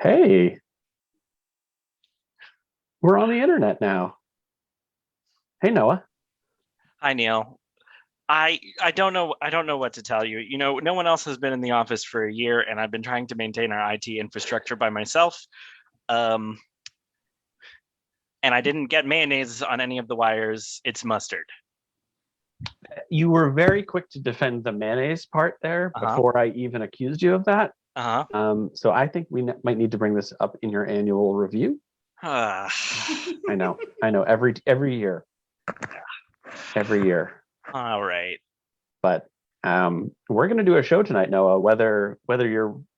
Hey, we're on the internet now. Hey, Noah. Hi, Neil. I don't know what to tell you. No one else has been in the office for a year, and I've been trying to maintain our IT infrastructure by myself. Um, and I didn't get mayonnaise on any of the wires. It's mustard. You were very quick to defend the mayonnaise part there Uh-huh. before I even accused you of that. Uh-huh. So I think we might need to bring this up in your annual review. Ah, I know. Every year, every year. all right. But we're going to do a show tonight, Noah. Whether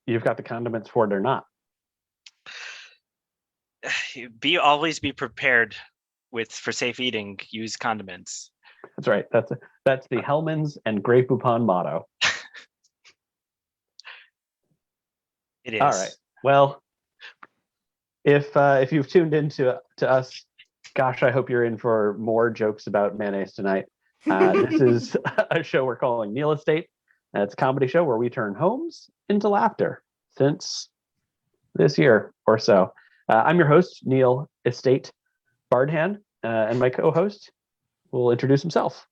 you've got the condiments for it or not. Always be prepared with for safe eating. Use condiments. That's right. That's the Hellman's and Grey Poupon motto. It All right. is. Well, if you've tuned into to us, gosh, I hope you're in for more jokes about mayonnaise tonight. This is a show we're calling Neil Estate. It's a comedy show where we turn homes into laughter since this year or so. I'm your host, Neil Estate Bardhan, and my co-host will introduce himself.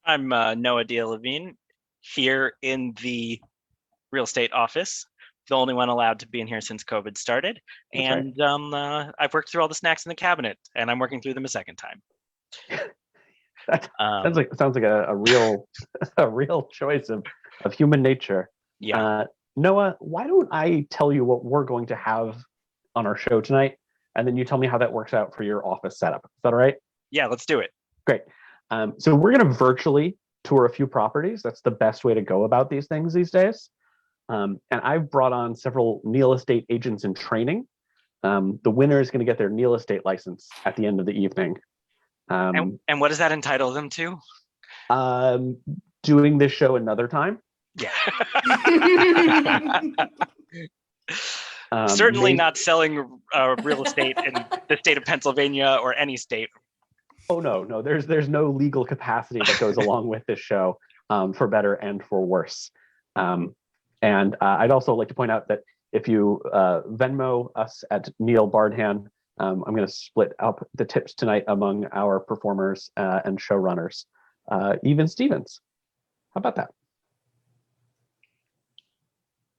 I'm Noah Levine here in the real estate office, the only one allowed to be in here since COVID started. That's right. And I've worked through all the snacks in the cabinet, and I'm working through them a second time. That Um, sounds like a real a real choice of human nature. yeah, Uh, Noah, why don't I tell you what we're going to have on our show tonight, and then you tell me how that works out for your office setup. Is that all right? yeah, let's do it. Great. So we're going to virtually tour a few properties. That's the best way to go about these things these days. And I've brought on several Neil Estate agents in training. The winner is going to get their Neil Estate license at the end of the evening. And Um, and what does that entitle them to? um, Doing this show another time. Yeah, certainly Maybe. not selling real estate in the state of Pennsylvania or any state. Oh no, no. There's no legal capacity that goes along with this show, for better and for worse. Um, and I'd also like to point out that if you Venmo us at Neil Bardhan, I'm going to split up the tips tonight among our performers and showrunners. Even Stevens. How about that?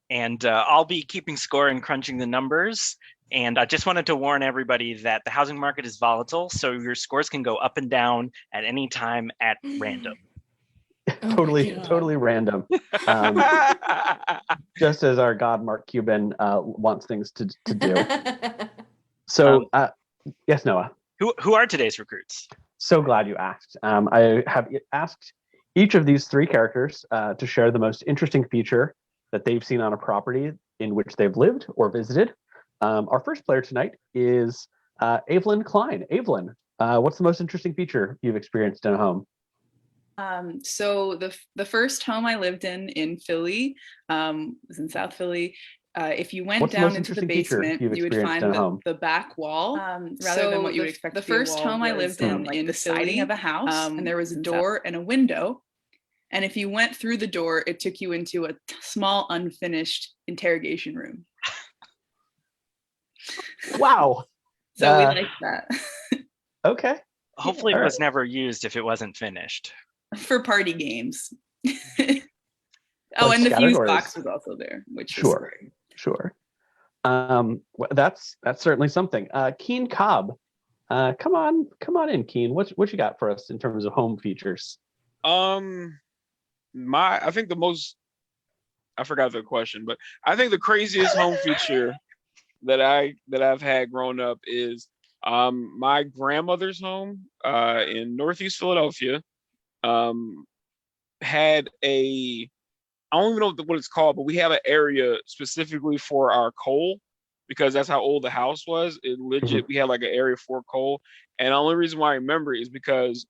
And I'll be keeping score and crunching the numbers. And I just wanted to warn everybody that the housing market is volatile, so your scores can go up and down at any time at random. Oh Totally random. Just as our god Mark Cuban wants things to do. So, yes, Noah. Who are today's recruits? So glad you asked. I have asked each of these three characters to share the most interesting feature that they've seen on a property in which they've lived or visited. Our first player tonight is Eibhleann Clyne. Eibhleann, what's the most interesting feature you've experienced in a home? So the first home I lived in Philly, was in South Philly. If you went What's the down most into the interesting feature basement, you've you would experienced in find a home? the back wall, rather than what you would expect. The first home I lived in the siding of a house, and there was a door and a window. And if you went through the door, it took you into a small unfinished interrogation room. Wow. So we liked that. Okay. Hopefully, All it right. was never used if it wasn't finished. For party games. Like And the fuse categories. box was also there, which was great. Sure. That's certainly something. Keane Cobb, come on in, Keane. What you got for us in terms of home features? I think the most, I forgot the question, but I think the craziest home feature that I've had growing up is my grandmother's home in Northeast Philadelphia. Had a, I don't even know what it's called, but we have an area specifically for our coal because that's how old the house was. It legit, we had like an area for coal. And the only reason why I remember is because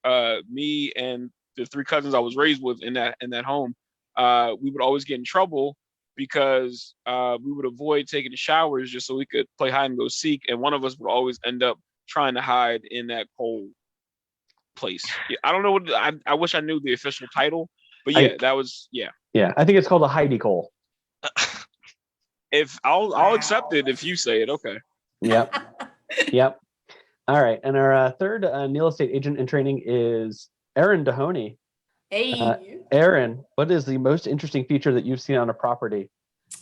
me and the three cousins I was raised with in that home, we would always get in trouble because we would avoid taking the showers just so we could play hide and go seek. And one of us would always end up trying to hide in that coal place. Yeah, I don't know what I wish I knew the official title, but yeah, that was. Yeah, I think it's called a Heidi Cole. If I'll accept it if you say it. Okay. Yep. Yep. All right. And our third real estate agent in training is Aaron Dahoney. Hey. Aaron, what is the most interesting feature that you've seen on a property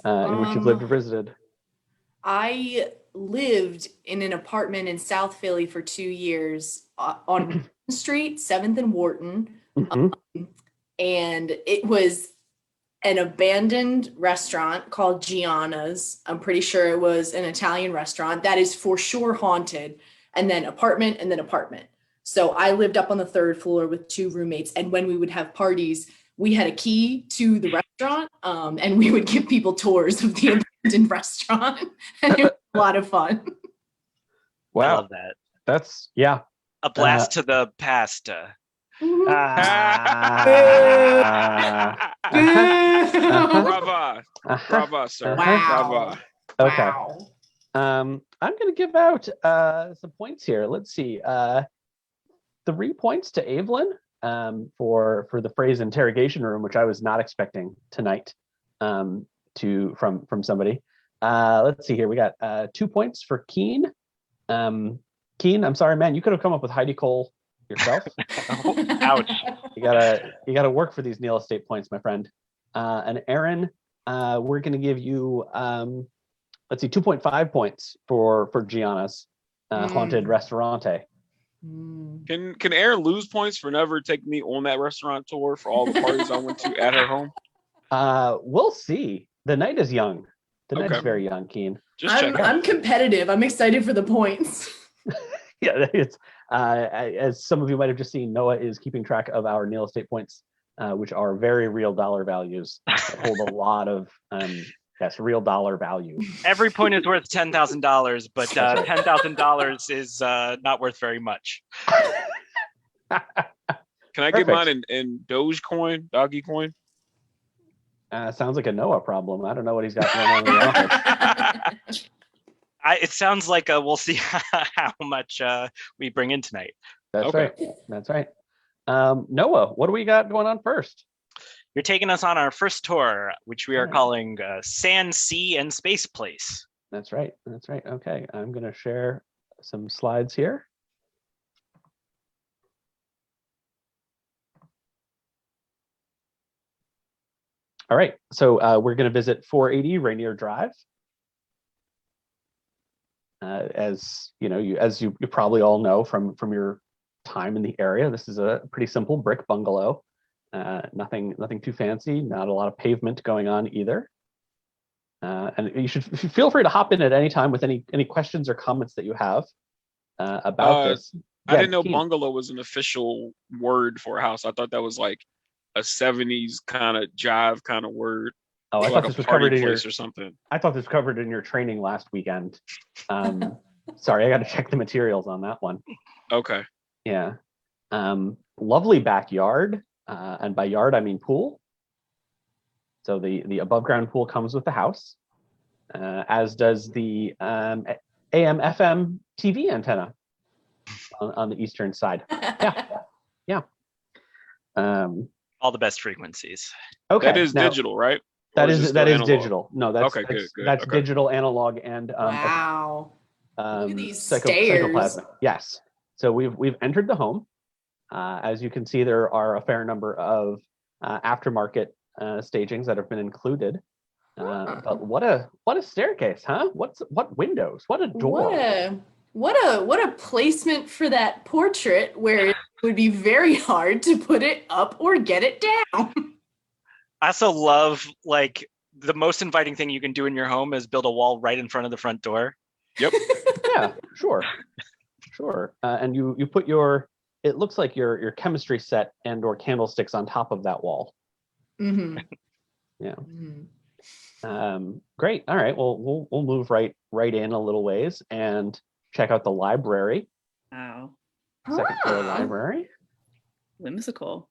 in which you've lived or visited? I lived in an apartment in South Philly for 2 years on Street, 7th and Wharton. And it was an abandoned restaurant called Gianna's. I'm pretty sure it was an Italian restaurant that is for sure haunted. And then apartment and then apartment. So I lived up on the 3rd floor with 2 roommates. And when we would have parties, we had a key to the restaurant and we would give people tours of the abandoned restaurant. And it was a lot of fun. Wow. I love that. That's, yeah. A blast to the past. Brava, sir. Wow. Okay. Wow. I'm going to give out some points here. Let's see. 3 points to Eibhleann for the phrase interrogation room, which I was not expecting tonight from somebody. Let's see here. We got 2 points for Keane. Keane, I'm sorry, man. You could have come up with Heidi Cole yourself. Ouch. You gotta work for these Neil Estate points, my friend. And Aaron, we're going to give you 2.5 points for Gianna's haunted restaurante. Can Aaron lose points for never taking me on that restaurant tour for all the parties I went to at her home? We'll see. The night is young. The night is very young, Keane. I'm competitive. I'm excited for the points. Yeah, it's as some of you might have just seen, Noah is keeping track of our Neil Estate points, which are very real dollar values that hold a lot of real dollar value. Every point is worth $10,000, but $10,000 is not worth very much. Can I get mine in Dogecoin, Doggy Coin? Sounds like a Noah problem. I don't know what he's got going on in the office. It sounds like we'll see how much we bring in tonight. That's right. That's right. Noah, what do we got going on first? You're taking us on our first tour, which we are calling Sand, Sea, and Space Place. That's right. That's right. Okay. I'm going to share some slides here. All right. So we're going to visit 480 Rainier Drive. As you probably all know from your time in the area, this is a pretty simple brick bungalow. Nothing too fancy, not a lot of pavement going on either. And you should feel free to hop in at any time with any questions or comments that you have about this. I didn't know bungalow was an official word for a house. I thought that was like a 70s kind of jive kind of word. Oh, I thought this was covered in your or something. I thought this was covered in your training last weekend. Sorry, I got to check the materials on that one. Okay. Yeah. Lovely backyard. And by yard, I mean pool. So the above ground pool comes with the house, as does the AM FM TV antenna on the eastern side. Yeah. All the best frequencies. Okay. That is digital, right? That is digital. No, that's good. That's digital, analog, and wow. Look at these stairs. Psychoplasmic. Yes. So we've entered the home. As you can see, there are a fair number of aftermarket stagings that have been included. But what a staircase, huh? What windows? What a door! What a placement for that portrait, where it would be very hard to put it up or get it down. I also love, like, the most inviting thing you can do in your home is build a wall right in front of the front door. Yep. Yeah, sure. And you put it looks like your chemistry set and or candlesticks on top of that wall. Mm-hmm. Yeah. Mm-hmm. Great. All right. Well, we'll move right in a little ways and check out the library. Wow. Second floor library. Whimsical.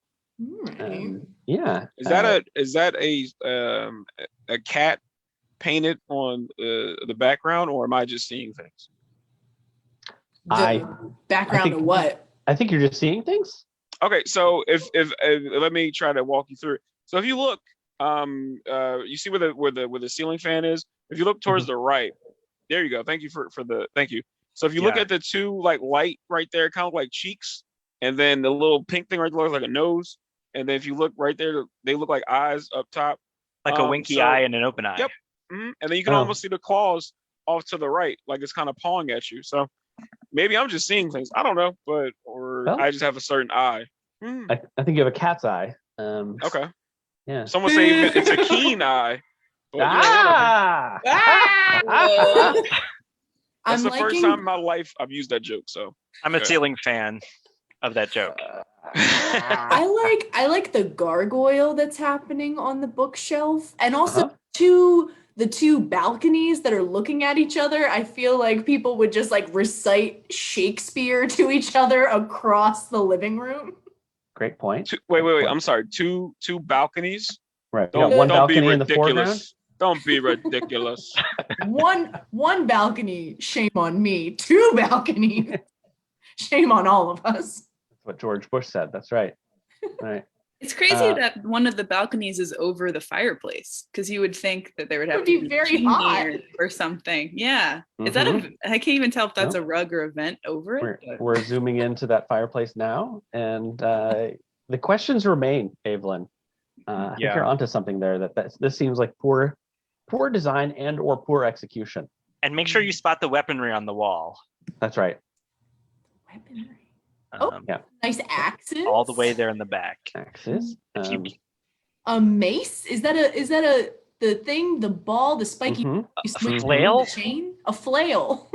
Yeah. Is that a cat painted on the background, or am I just seeing things? Background of what? I think you're just seeing things. Okay, so if let me try to walk you through it. So if you look, you see where the ceiling fan is. if you look towards the right, there you go. Thank you thank you. So if you look at the two like light right there, kind of like cheeks, and then the little pink thing right there looks like a nose, and then if you look right there, they look like eyes up top, like a winky eye and an open eye. Yep. And then you can almost see the claws off to the right, like it's kind of pawing at you. So maybe I'm just seeing things. I don't know, I just have a certain eye. I think you have a cat's eye. Okay. Yeah. Someone say it's a keen eye. But, that's the first time in my life I've used that joke. So I'm a ceiling fan of that joke. I like the gargoyle that's happening on the bookshelf, and also the two balconies that are looking at each other. I feel like people would just like recite Shakespeare to each other across the living room. Great point. Wait. I'm sorry. Two balconies. Right. One balcony in the foreground. Don't be ridiculous. one balcony, shame on me. Two balconies, shame on all of us. That's what George Bush said. That's right. Right. It's crazy that one of the balconies is over the fireplace, because you would think that there would have to be very hot or something. Yeah. Is that I can't even tell if that's a rug or a vent over it. We're zooming into that fireplace now, and the questions remain, Eibhleann. I think you're onto something there. This seems like poor design and or poor execution. And make sure you spot the weaponry on the wall. That's right. Weaponry. Yeah. Nice axes. All the way there in the back. Axes. A mace? Is that the thing? The ball? The spiky? A flail? The chain? A flail.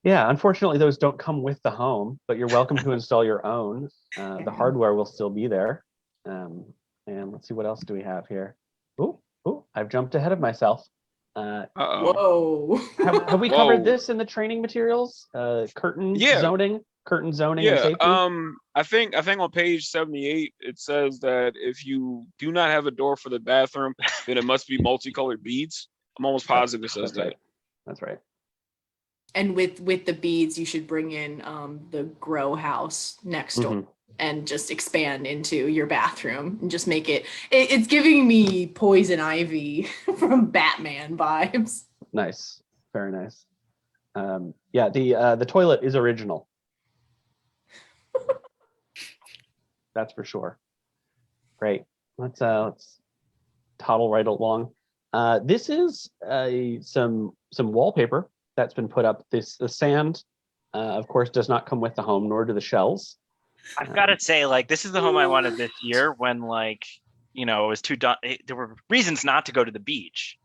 Yeah, unfortunately, those don't come with the home, but you're welcome to install your own. The hardware will still be there. And let's see, what else do we have here? Oh, I've jumped ahead of myself. Whoa. Have we covered this in the training materials? Curtain zoning and safety? I think on page 78, it says that if you do not have a door for the bathroom, then it must be multicolored beads. I'm almost positive it says that. That's right. And with the beads, you should bring in the grow house next door and just expand into your bathroom and just make it's giving me Poison Ivy from Batman vibes. Nice. Very nice. The toilet is original. That's for sure. Great. Let's toddle right along. This is some wallpaper that's been put up. The sand, of course, does not come with the home, nor do the shells. I've got to say, this is the home I wanted this year when, it was too there were reasons not to go to the beach.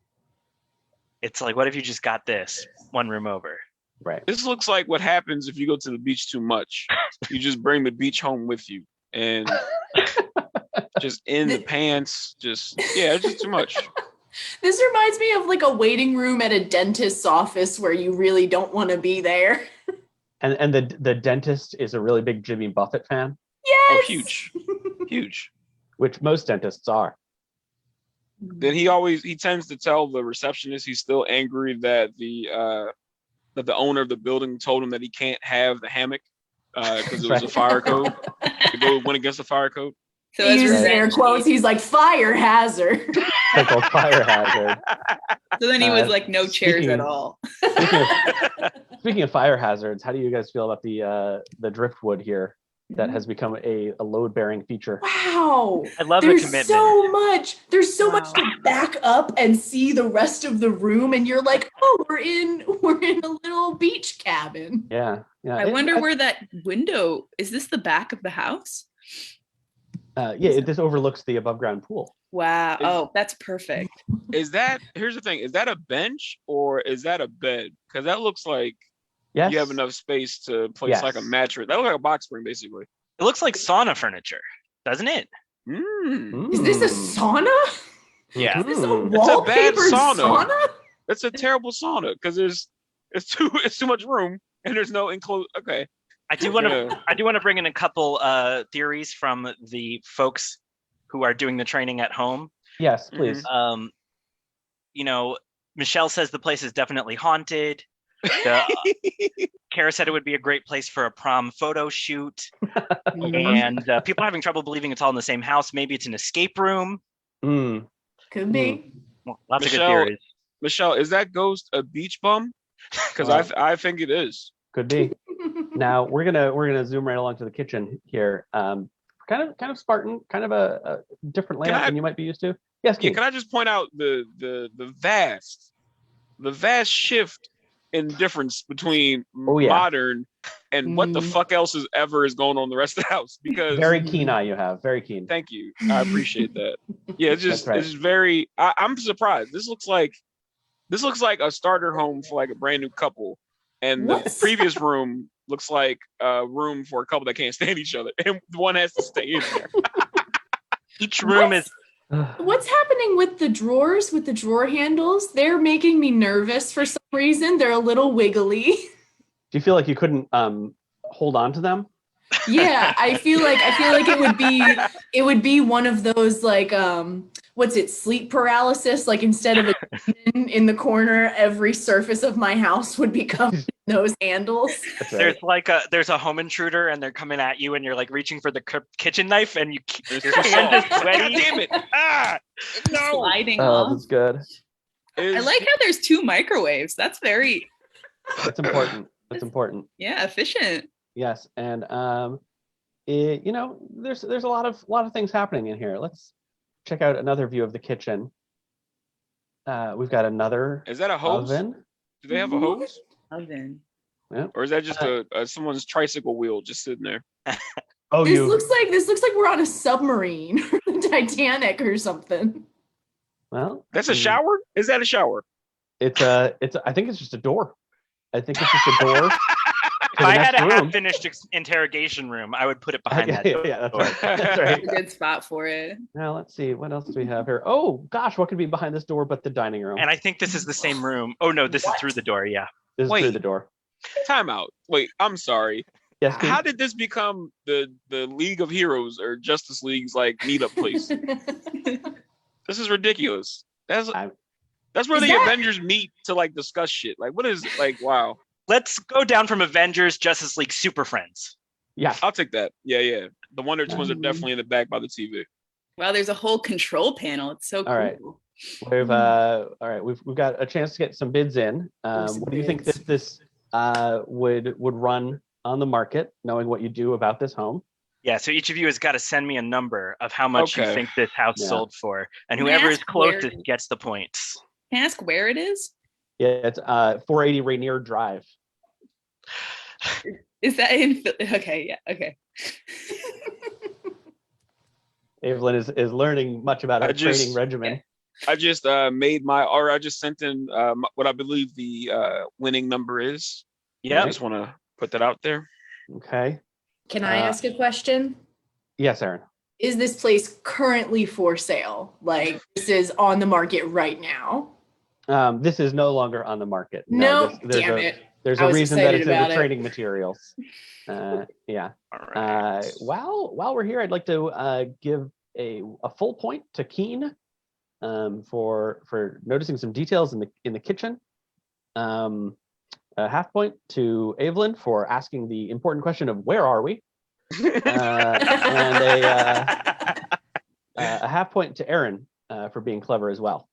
It's like, what if you just got this one room over? Right. This looks like what happens if you go to the beach too much. You just bring the beach home with you and just in the pants. It's just too much. This reminds me of a waiting room at a dentist's office where you really don't want to be there. And the dentist is a really big Jimmy Buffett fan. Yes. Oh, huge. Which most dentists are. Then he tends to tell the receptionist he's still angry that the owner of the building told him that he can't have the hammock because it was a fire code. It went against the fire code. So he uses air quotes. He's like, fire hazard. It's called fire hazard. So then he was like, no chairs at all. Speaking of fire hazards, how do you guys feel about the driftwood here that has become a load-bearing feature? Wow. I love the commitment. There's so much to back up and see the rest of the room, and you're like, oh, we're in a little beach cabin. Yeah. I wonder where that window is. This the back of the house? This overlooks the above ground pool. Wow. That's perfect. Here's the thing, is that a bench or is that a bed? Because that looks like you have enough space to place like a mattress. That looks like a box spring, basically. It looks like sauna furniture, doesn't it? Is this a sauna? Yeah. Is this a wallpaper sauna? It's a terrible sauna because it's too much room and there's no enclosed. Okay. I do want to bring in a couple theories from the folks who are doing the training at home. Yes, please. Michelle says the place is definitely haunted. Kara said it would be a great place for a prom photo shoot. And people are having trouble believing it's all in the same house. Maybe it's an escape room. Could be. Well, lots of good Michelle- theories. Michelle, is that ghost a beach bum? Because Well, I think it is. Could be. Now we're gonna zoom right along to the kitchen here. Kind of Spartan, kind of a different layout than you might be used to. Yes, Yeah, Keane. can I just point out the vast shift in difference between modern and what the fuck else is going on in the rest of the house? Because Very keen eye you have. Very keen. thank you, I appreciate that. Yeah, it's just That's right. it's very. I'm surprised. This looks like a starter home for like a brand new couple, and What? the previous room looks like a room for a couple that can't stand each other, and one has to stay in there. Each room is. What's happening with the drawers, with the drawer handles? They're making me nervous for some reason. They're a little wiggly. Do you feel like you couldn't hold on to them? Yeah, I feel like it would be one of those like what's it, sleep paralysis? Like instead of a demon in the corner, every surface of my house would become those handles. That's right. There's a home intruder and they're coming at you and you're like reaching for the kitchen knife and your hand is sweaty. God damn it! No. Sliding Oh, off. that's good. I like how there's 2 microwaves. That's very That's important. That's important. efficient. Yes, and there's a lot of things happening in here. Let's check out another view of the kitchen. We've got another Is that a hose? oven. Do they have a hose? Oven. Or is that just someone's tricycle wheel just sitting there? Oh, This looks like we're on a submarine or the Titanic or something. Well, That's a shower? Is that a shower? It's I think it's just a door. I think it's just a door. If I had a half-finished interrogation room, I would put it behind that door. Yeah, that's right. That's right. A good spot for it. Now let's see, what else do we have here? Oh gosh, what could be behind this door but the dining room? And I think this is the same room. Oh no, this is through the door. Yeah. This is Wait. through the door. Time out. Wait, I'm sorry. Yes, Keane? How did this become the League of Heroes or Justice League's like meetup place? This is ridiculous. That's where the Avengers meet to like discuss shit. Like, what is like? Wow. Let's go down from Avengers, Justice League, Super Friends. Yeah. I'll take that. Yeah. The Wonder Twins are definitely in the back by the TV. Wow, there's a whole control panel. It's so cool. All right. We've got a chance to get some bids in. What do you think that this would run on the market, knowing what you do about this home? Yeah, so each of you has got to send me a number of how much you think this house sold for, and Can I whoever ask is closest gets the points. Can I ask where it is? Yeah, it's 480 Rainier Drive. Is that in? Okay, yeah, okay. Eibhleann is learning much about our training regimen. I just I just sent in what I believe the winning number is. Yeah, I just want to put that out there. Okay. Can I ask a question? Yes, Aaron. Is this place currently for sale? Like this is on the market right now? This is no longer on the market. No, damn it. There's a reason that it's in the training materials. Yeah. All right. While we're here, I'd like to give a full point to Keane for noticing some details in the kitchen. A half point to Eibhleann for asking the important question of where are we, and a half point to Aaron for being clever as well.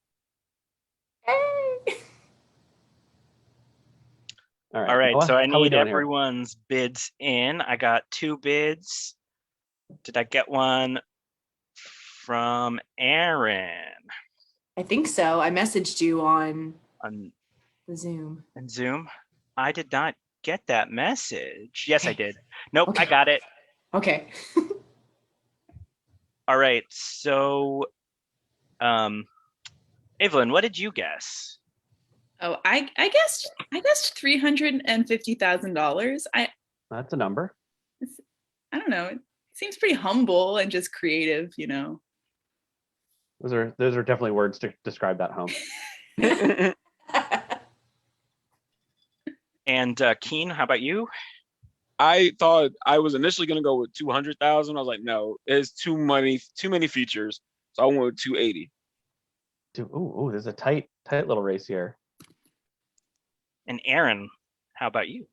All right, so I need everyone's bids in. I got 2 bids. Did I get one from Aaron? I think so. I messaged you on the Zoom. And Zoom? I did not get that message. Yes, I did. Nope, Okay. I got it. Okay. All right, so Eibhleann, what did you guess? Oh, I guessed $350,000. That's a number. I don't know. It seems pretty humble and just creative, you know. Those are definitely words to describe that home. And Keane, how about you? I thought I was initially gonna go with 200,000. I was like, no, it's too many features. So I went with 280. Ooh, there's a tight little race here. And Aaron, how about you?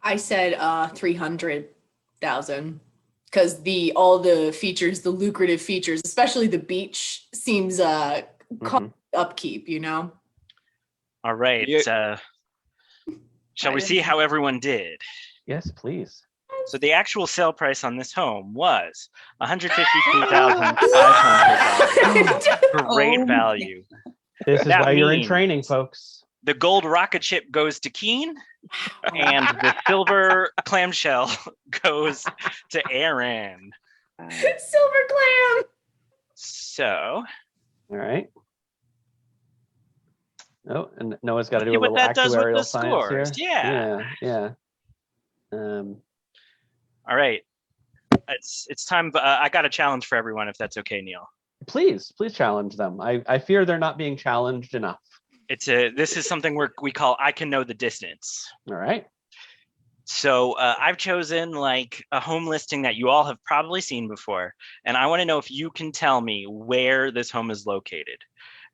I said 300,000. because all the features, the lucrative features, especially the beach, seems upkeep, you know. All right. Yeah. Shall we see how everyone did? Yes, please. So the actual sale price on this home was $153,500. Great value. This is That why you're in means training, folks. The gold rocket ship goes to Keane, and the silver clamshell goes to Aaron. Silver clam. So, all right. Oh, and Noah's got to do see a what little that does with actuarial the science scores. here. Yeah. All right. It's time. I got a challenge for everyone, if that's okay, Neil. Please challenge them. I fear they're not being challenged enough. This is something we call I Can Know the Distance. All right. So I've chosen like a home listing that you all have probably seen before, and I want to know if you can tell me where this home is located.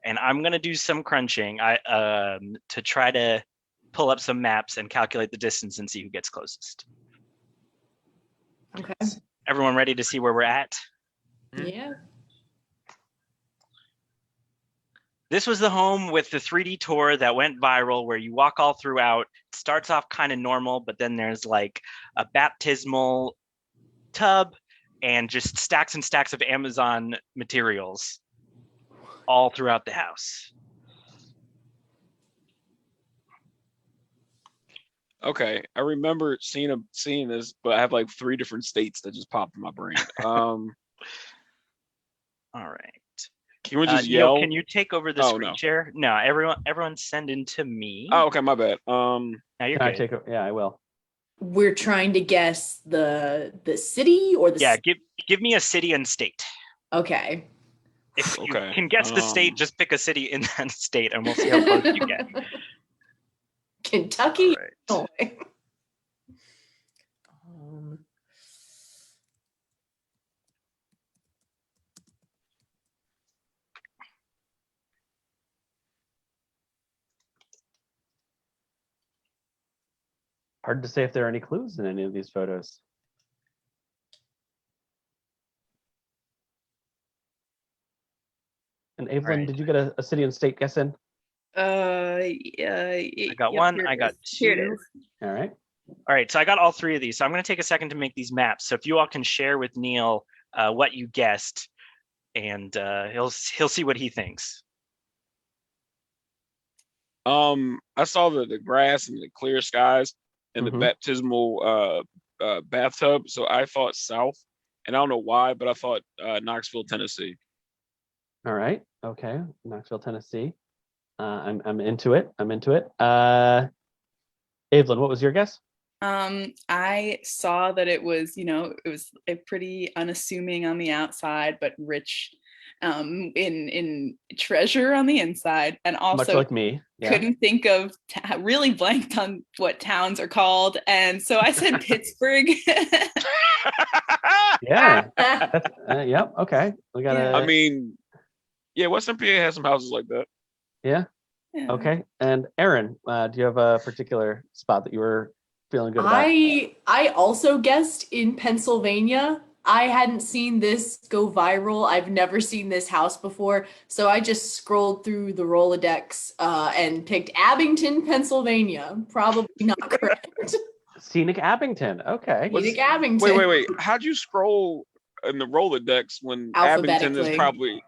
And I'm gonna do some crunching to try to pull up some maps and calculate the distance and see who gets closest. Okay. Everyone ready to see where we're at? Yeah. This was the home with the 3D tour that went viral, where you walk all throughout. It starts off kind of normal, but then there's like a baptismal tub and just stacks and stacks of Amazon materials all throughout the house. Okay, I remember seeing this, but I have like 3 different states that just popped in my brain. All right. Can we just yell? Can you take over the screen share? No, everyone send in to me. Oh, okay, my bad. Now you're good. Yeah, I will. We're trying to guess the city or the give me a city and state. Okay. If you can guess the state, just pick a city in that state and we'll see how close you get. Kentucky. Right. Hard to say if there are any clues in any of these photos. And Eibhleann, did you get a city and state guess in? I got one. I got 2. Here it is. All right. All right. So I got all 3 of these. So I'm going to take a second to make these maps. So if you all can share with Neil what you guessed, and he'll see what he thinks. I saw the grass and the clear skies and the baptismal bathtub, so I thought south, and I don't know why, but I thought Knoxville, Tennessee. All right. Okay. Knoxville, Tennessee. I'm into it. Eibhleann, what was your guess? I saw that it was, it was a pretty unassuming on the outside, but rich in treasure on the inside, and also much like me. Yeah. Couldn't think of really blanked on what towns are called, and so I said Pittsburgh. Yeah. That's, yep. Okay. We got. I mean, yeah, Western PA has some houses like that. Yeah. Okay. And Aaron, do you have a particular spot that you were feeling good about? I also guessed in Pennsylvania. I hadn't seen this go viral. I've never seen this house before. So I just scrolled through the Rolodex and picked Abington, Pennsylvania. Probably not correct. Scenic Abington. Okay. Scenic Abington. Wait. How'd you scroll in the Rolodex when Abington is probably...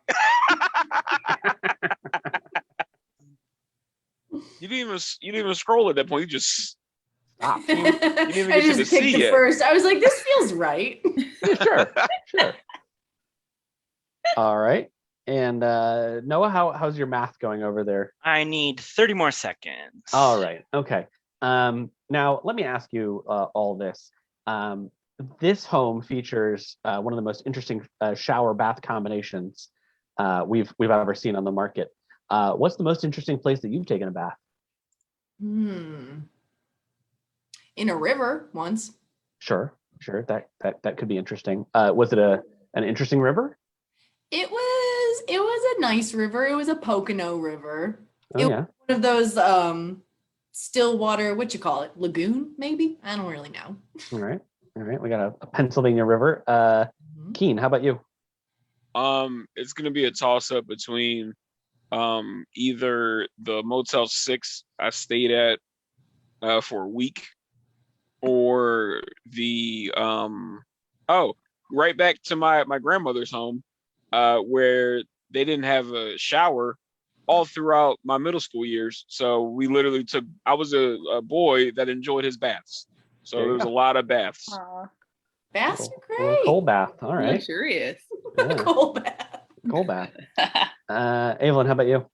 You didn't even scroll at that point. You just stopped. You didn't even I get just to picked see the it. first. I was like, this feels right. Sure. All right. And Noah, how's your math going over there? I need 30 more seconds. All right. Okay. Now let me ask you all this. This home features one of the most interesting shower bath combinations we've ever seen on the market. What's the most interesting place that you've taken a bath? In a river once. Sure. That could be interesting. Was it an interesting river? It was a nice river. It was a Pocono River. Oh, yeah. Was one of those still water, what you call it? Lagoon, maybe? I don't really know. All right. All right, we got a Pennsylvania River. Keane, how about you? It's gonna be a toss up between either the Motel 6 I stayed at for a week, or the right back to my grandmother's home, where they didn't have a shower all throughout my middle school years. So we literally I was a boy that enjoyed his baths. So there was a lot of baths. Baths are A little great. cold bath. All right. Luxurious. Yeah. Cold bath. Cold bath. Eibhleann, how about you?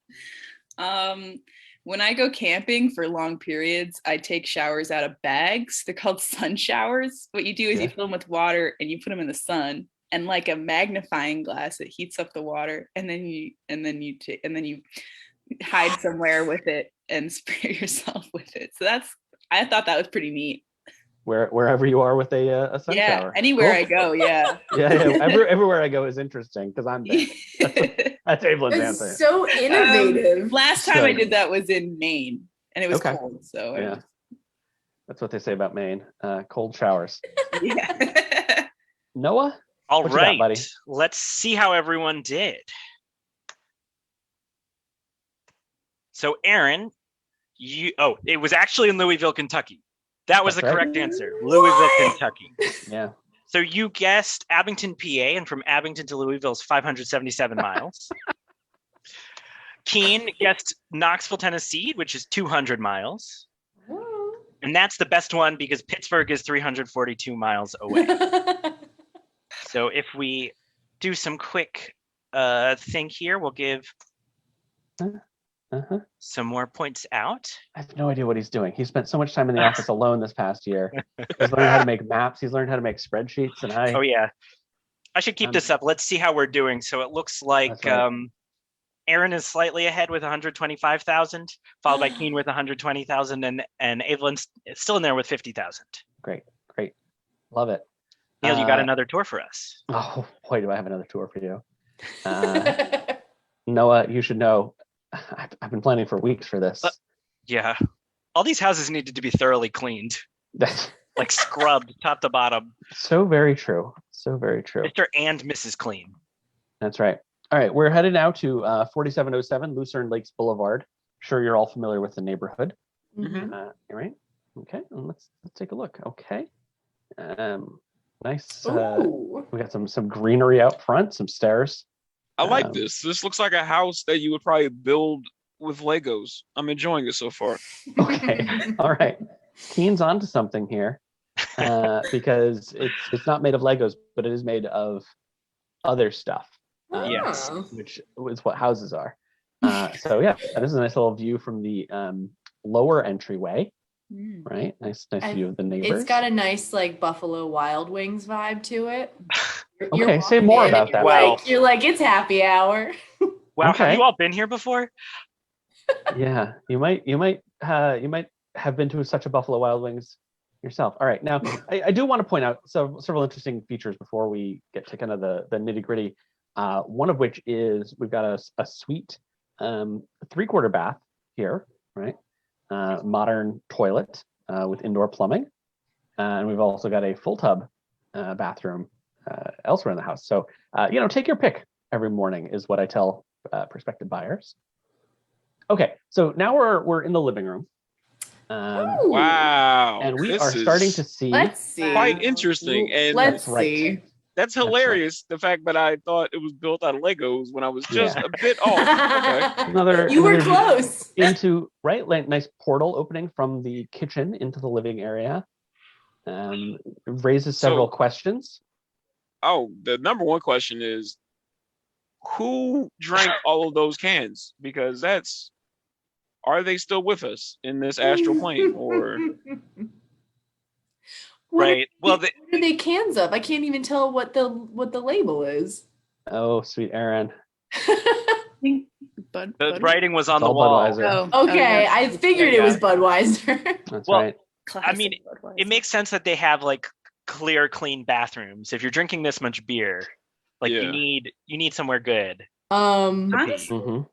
When I go camping for long periods, I take showers out of bags. They're called sun showers. What you do is you fill them with water and you put them in the sun, and like a magnifying glass, it heats up the water, and then you hide somewhere with it and spray yourself with it. So I thought that was pretty neat. Wherever you are with a sun shower. Anywhere I go, yeah. Everywhere I go is interesting because I'm there. That's Eibhlann's answer. So innovative. Last time I did that was in Maine, and it was cold. So yeah, that's what they say about Maine. Cold showers. Yeah. Noah? All what you right, got, buddy? let's see how everyone did. So Aaron, it was actually in Louisville, Kentucky. That was the correct answer. Louisville, Kentucky. Yeah. So you guessed Abington, PA, and from Abington to Louisville is 577 miles. Keane guessed Knoxville, Tennessee, which is 200 miles. And that's the best one because Pittsburgh is 342 miles away. So if we do some quick thing here, we'll give some more points out. I have no idea what he's doing. He spent so much time in the office alone this past year. He's learned how to make maps. He's learned how to make spreadsheets. And Oh yeah, I should keep this up. Let's see how we're doing. So it looks like Aaron is slightly ahead with 125,000, followed by Keane with 120,000, and Eibhlann's still in there with 50,000. Great. Love it. Neil, you got another tour for us. Oh boy, do I have another tour for you. Noah, you should know, I've been planning for weeks for this. Yeah. All these houses needed to be thoroughly cleaned. Like scrubbed top to bottom. So very true. Mr. and Mrs. Clean. That's right. All right, we're headed now to 4707 Lucerne Lakes Boulevard. Sure, you're all familiar with the neighborhood. All right. Okay, let's take a look. Okay. Nice. We got some greenery out front, some stairs. I like this. This looks like a house that you would probably build with Legos. I'm enjoying it so far. Okay. All right. Keane's onto something here, because it's not made of Legos, but it is made of other stuff. Yes. Which is what houses are. So yeah, this is a nice little view from the lower entryway. Right. Nice view of the neighbors. It's got a nice like Buffalo Wild Wings vibe to it. Okay, say more about that. You're like, it's happy hour. Wow, have you all been here before? Yeah, you might have been to such a Buffalo Wild Wings yourself. All right, now I do want to point out several interesting features before we get to kind of the nitty gritty. One of which is we've got a suite 3/4 bath here, right? Modern toilet with indoor plumbing, and we've also got a full tub bathroom elsewhere in the house. So take your pick every morning is what I tell prospective buyers. Okay, so now we're in the living room. Wow. And we are starting to see. Let's see. Quite interesting. And let's see. That's hilarious. The fact that I thought it was built out of Legos when I was just a bit off. Okay. You were close. Nice portal opening from the kitchen into the living area. Raises several questions. Oh, the number one question is, who drank all of those cans? Because are they still with us in this astral plane, or? Right. Well, what are they cans of? I can't even tell what the label is. Oh, sweet Aaron. The writing was on the wall. Okay, I figured it was Budweiser. That's right. I mean, it makes sense that they have like clear, clean bathrooms. If you're drinking this much beer, like you need somewhere good. Honestly,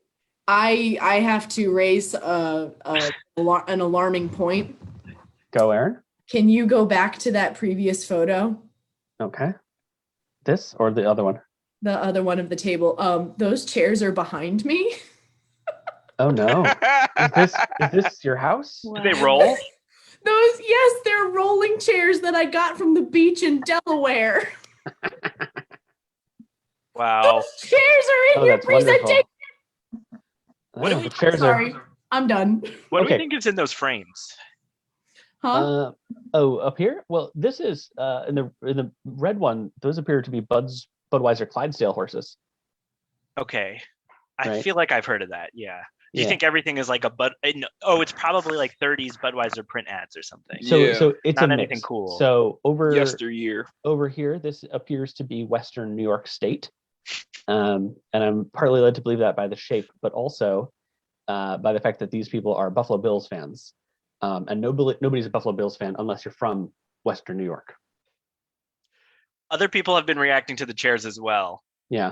I have to raise an alarming point. Go, Aaron. Can you go back to that previous photo? Okay. This or the other one? The other one of the table. Those chairs are behind me. Oh no. Is this your house? Wow. Do they roll? Yes, they're rolling chairs that I got from the beach in Delaware. Wow. Those chairs are in your presentation. What do we? Sorry, I'm done. What do we think is in those frames? Huh? Up here? Well, this is in the red one. Those appear to be Budweiser Clydesdale horses. Okay, I Right. feel like I've heard of that. Yeah. Do you think everything is like it's probably like 30s Budweiser print ads or something. So it's not a anything mix. cool. So yesteryear. Over here, this appears to be Western New York State, and I'm partly led to believe that by the shape, but also by the fact that these people are Buffalo Bills fans, and nobody's a Buffalo Bills fan unless you're from Western New York. Other people have been reacting to the chairs as well. Yeah.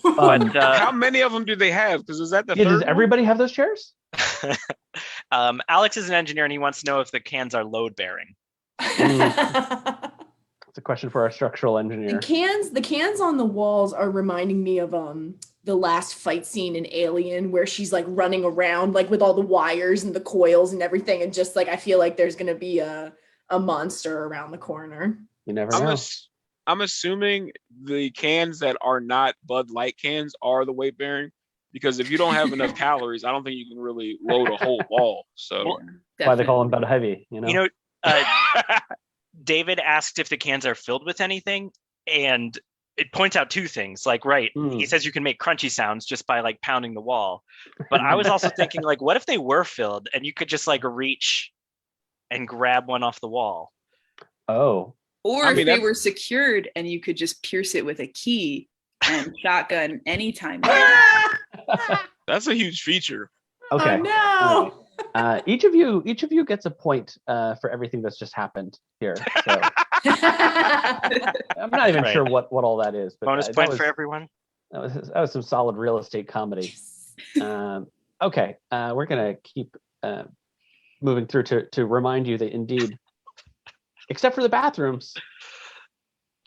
But how many of them do they have? Because is that the third does one? everybody have those chairs? Alex is an engineer and he wants to know if the cans are load bearing. It's a question for our structural engineer. The cans on the walls are reminding me of the last fight scene in Alien where she's like running around like with all the wires and the coils and everything, and just like I feel like there's gonna be a monster around the corner. You never know. I'm assuming the cans that are not Bud Light cans are the weight bearing, because if you don't have enough calories, I don't think you can really load a whole wall. So that's why they call them Bud Heavy. David asked if the cans are filled with anything, and it points out two things. Like, he says you can make crunchy sounds just by like pounding the wall. But I was also thinking, like, what if they were filled and you could just like reach and grab one off the wall? Oh. Or if they were secured and you could just pierce it with a key and shotgun anytime. That's a huge feature. Okay. Oh, no. Each of you gets a point for everything that's just happened here. So I'm not even sure what all that is. But bonus point for everyone. That was some solid real estate comedy. Okay, we're gonna keep moving through to remind you that indeed, except for the bathrooms, a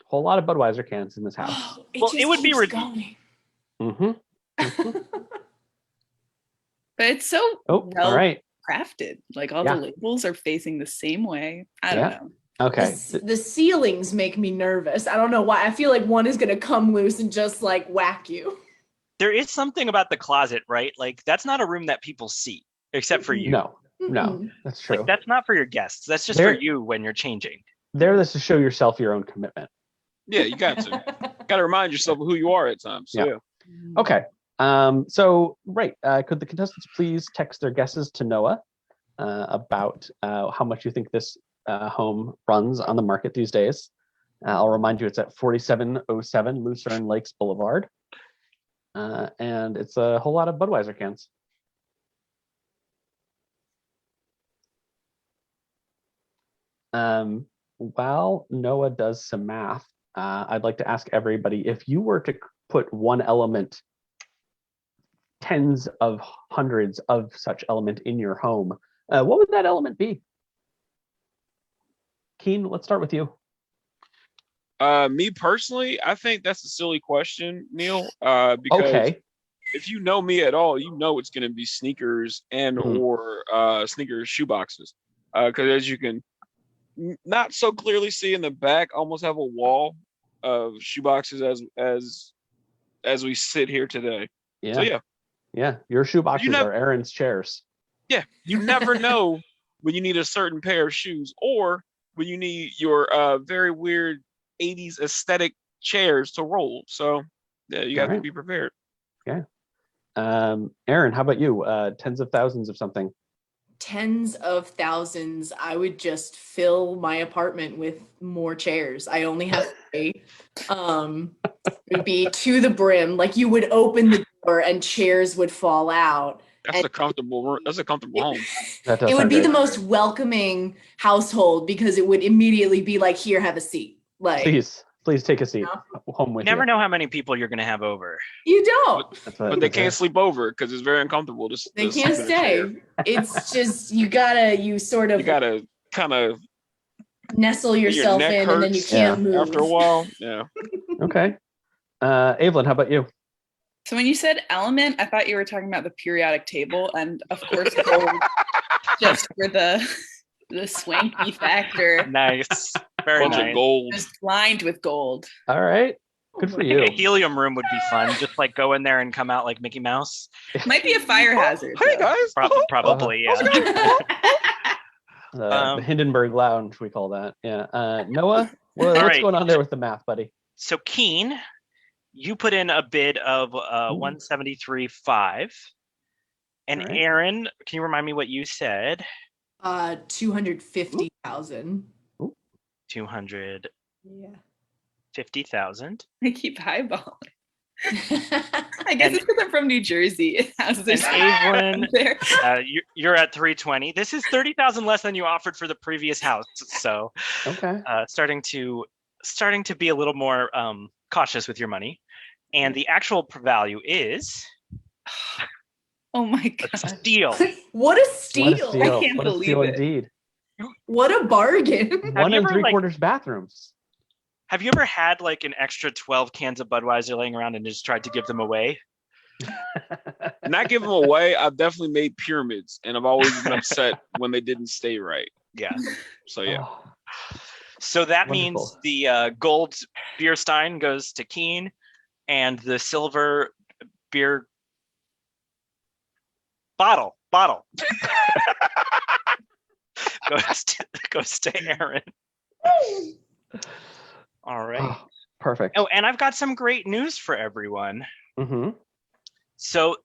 whole lot of Budweiser cans in this house. It would be going. Mm-hmm. But it's so all right. crafted. Like all the labels are facing the same way. I don't know. Okay. The ceilings make me nervous. I don't know why. I feel like one is gonna come loose and just like whack you. There is something about the closet, right? Like that's not a room that people see, except for you. No, that's true. Like, that's not for your guests. That's just for you when you're changing. There, this to show yourself your own commitment. Yeah, you got to. Got to remind yourself of who you are at times. So, yeah. Okay. Could the contestants please text their guesses to Noah about how much you think this home runs on the market these days? I'll remind you, it's at 4707 Lucerne Lakes Boulevard, and it's a whole lot of Budweiser cans. While Noah does some math, I'd like to ask everybody, if you were to put one element, tens of hundreds of such element in your home, what would that element be? Keane, let's start with you. Me personally, I think that's a silly question, Neil, because if you know me at all, you know it's going to be sneakers and or sneakers shoeboxes, because as you can not so clearly see in the back, almost have a wall of shoeboxes as we sit here today. Yeah. So yeah, your shoeboxes are Aaron's chairs. Yeah, you never know when you need a certain pair of shoes, or when you need your very weird 80s aesthetic chairs to roll. So yeah, you have to be prepared. Okay. Aaron, how about you? Tens of thousands of something. Tens of thousands. I would just fill my apartment with more chairs. I only have 3. It would be to the brim. Like you would open the door and chairs would fall out. That's a comfortable home. It would be the most welcoming household, because it would immediately be like, here, have a seat. Like, please take a seat home with you. Never know how many people you're going to have over. You don't. But they can't sleep over because it's very uncomfortable. They can't stay. It's just you gotta kind of nestle yourself neck in and then you hurts. can't move. After a while, yeah. Okay. Eibhleann, how about you? So when you said element, I thought you were talking about the periodic table, and of course gold, just for the swanky factor. Nice. Very Bunch nice. of gold. Just lined with gold. All right. Good for I you. think a helium room would be fun. Just like go in there and come out like Mickey Mouse. Might be a fire hazard. Hey though. guys. Probably, yeah. The Hindenburg Lounge, we call that. Yeah. Noah, what's right. going on there with the math, buddy? So Keane, you put in a bid of 173.5. And Right. Aaron, can you remind me what you said? 250,000. 250,000. I keep eyeballing. I guess it's because I'm from New Jersey. It has this Eibhleann, there. you're at 320. This is 30,000 less than you offered for the previous house. So Okay. starting to be a little more cautious with your money. And the actual value is Oh my god. a steal. What a steal. What a steal. I can't What a believe steal it. indeed. What a bargain. 1 you and ever, 3/4 bathrooms. Have you ever had like an extra 12 cans of Budweiser laying around and just tried to give them away? Not give them away. I've definitely made pyramids, and I've always been upset when they didn't stay right. Yeah. So yeah. Oh, So that Wonderful. means the gold beer stein goes to Keane, and the silver beer bottle goes to Aaron. All right. oh, perfect. Oh, and I've got some great news for everyone. Mm-hmm. So,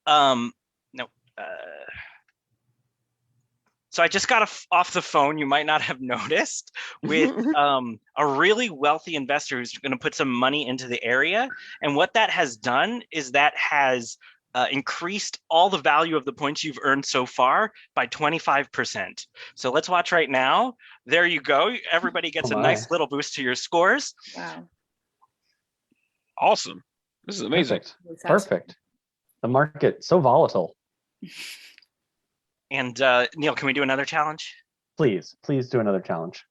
so I just got off the phone. You might not have noticed with a really wealthy investor who's going to put some money into the area. And what that has done is that has increased all the value of the points you've earned so far by 25%. So let's watch right now. There you go. Everybody gets Oh a my. nice little boost to your scores. Wow. Awesome. This is amazing. Perfect. The market so volatile. And Neil, can we do another challenge? Please do another challenge.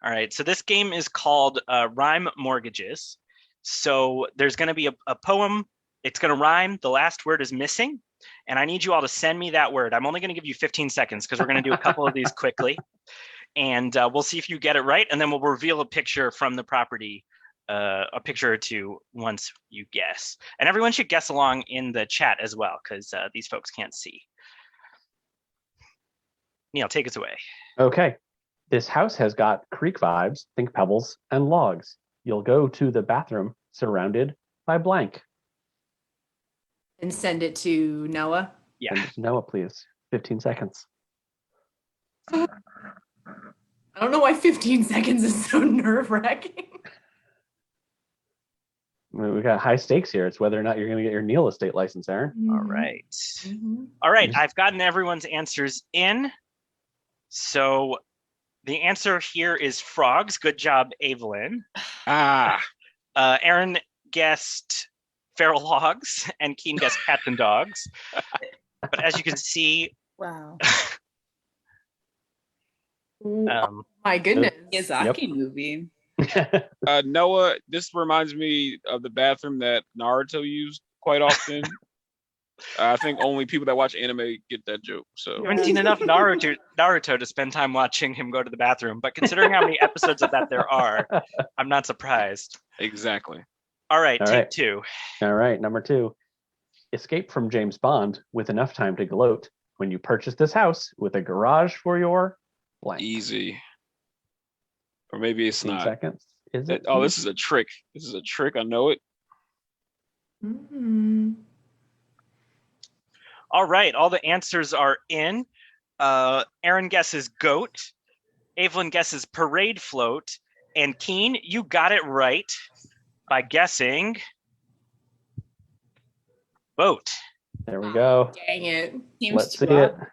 All right. So this game is called Rhyme Mortgages. So there's going to be a poem. It's going to rhyme. The last word is missing. And I need you all to send me that word. I'm only going to give you 15 seconds because we're going to do a couple of these quickly. And we'll see if you get it right. And then we'll reveal a picture from the property, a picture or two once you guess. And everyone should guess along in the chat as well because these folks can't see. Neil, take us away. Okay. This house has got creek vibes, think pebbles and logs. You'll go to the bathroom surrounded by blank. And send it to Noah. Yeah. And Noah, please. 15 seconds. I don't know why 15 seconds is so nerve-wracking. We got high stakes here. It's whether or not you're going to get your Neil estate license, Aaron. All right. Mhm. All right. I've gotten everyone's answers in. So the answer here is frogs. Good job, Eibhleann. Aaron guessed feral hogs and Keane guessed cats and dogs. But as you can see, Wow. My goodness. Miyazaki movie. Noah, this reminds me of the bathroom that Naruto used quite often. I think only people that watch anime get that joke. So you haven't seen enough Naruto to spend time watching him go to the bathroom. But considering how many episodes of that there are, I'm not surprised. exactly. All right, All take right. 2. All right, number 2. Escape from James Bond with enough time to gloat when you purchase this house with a garage for your blank. Easy. Or maybe it's 15 not. seconds. Is it? Oh, this is a trick. This is a trick. I know it. Mhm. All right, all the answers are in. Aaron guesses goat. Eibhleann guesses parade float. And Keane, you got it right by guessing boat. There we go. Dang it. Seems Let's too see it. odd.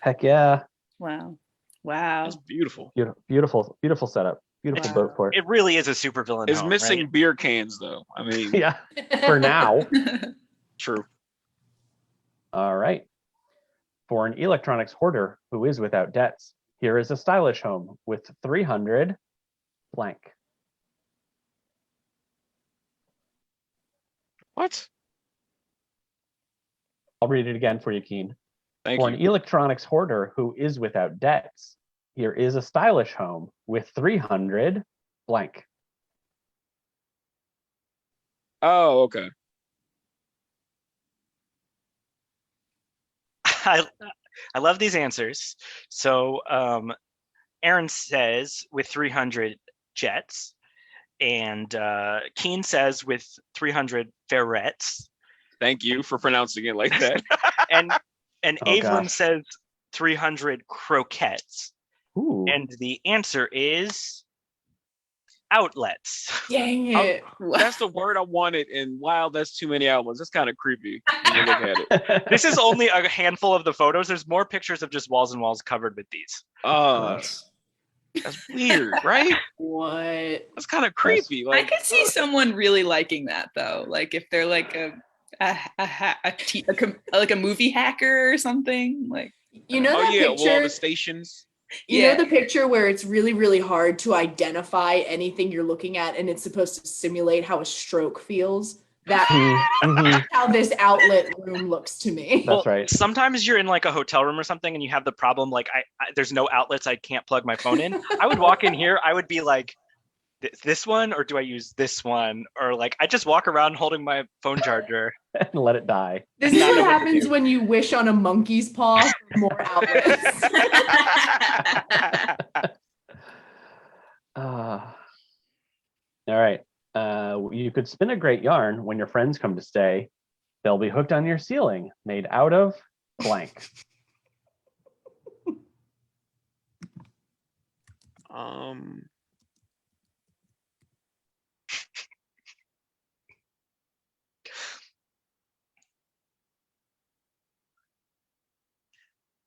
Heck yeah. Wow. Wow. That's beautiful. Beautiful setup. Beautiful Wow. boat port. It really is a supervillain. It's home, missing right? beer cans though. I mean, Yeah, for now. true. All right. For an electronics hoarder who is without debts, Here is a stylish home with 300 blank. What? I'll read it again for you, Keane. Thank For you. an electronics hoarder who is without debts, here is a stylish home with 300 blank. Oh, okay. I love these answers. So Aaron says with 300 jets, and Keane says with 300 ferrets. Thank you for pronouncing it like that. and Eibhleann gosh. says 300 croquettes. Ooh. And the answer is outlets. Dang it. That's the word I wanted, and wow, that's too many outlets. That's kind of creepy when you look at it. This is only a handful of the photos. There's more pictures of just walls and walls covered with these. That's weird, right? What? That's kind of creepy. I could see someone really liking that though. Like if they're like like a movie hacker or something. Like you know that picture? Well, the stations. You know the picture where it's really, really hard to identify anything you're looking at, and it's supposed to simulate how a stroke feels. That's how this outlet room looks to me. That's right. Sometimes you're in like a hotel room or something, and you have the problem like I there's no outlets. I can't plug my phone in. I would walk in here. I would be like, this one, or do I use this one? Or like I just walk around holding my phone charger And let it die. This is what happens when you wish on a monkey's paw for more outlets. All right. You could spin a great yarn when your friends come to stay. They'll be hooked on your ceiling, made out of blank.